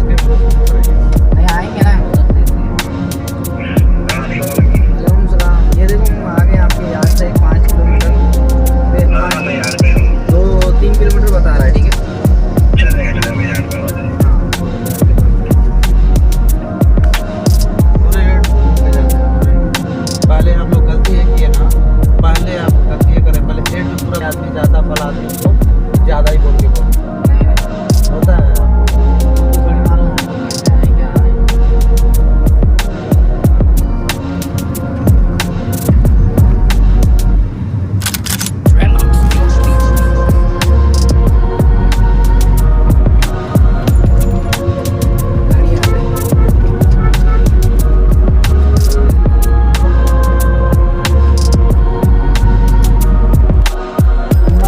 नहीं आएंगे ना। वालेकुम सलाम। ये देखो हम आ गए आपके यहाँ से 5 किलोमीटर, 2-3 किलोमीटर बता रहा है, ठीक है। पहले हम लोग गलती है किए ना, पहले आप गलती ये करें, पहले एड में पूरा आदमी ज़्यादा फल आदमी को ज़्यादा ही बोल के बोल होता है। थोड़ी मालूम कैसे आए क्या आए।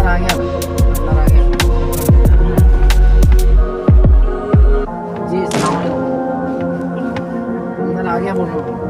गाड़ी आ गई। अंदर आ गया भाई, अंदर आ गया। जी अस्सलाम वालेकुम। अंदर आ गया बोलो।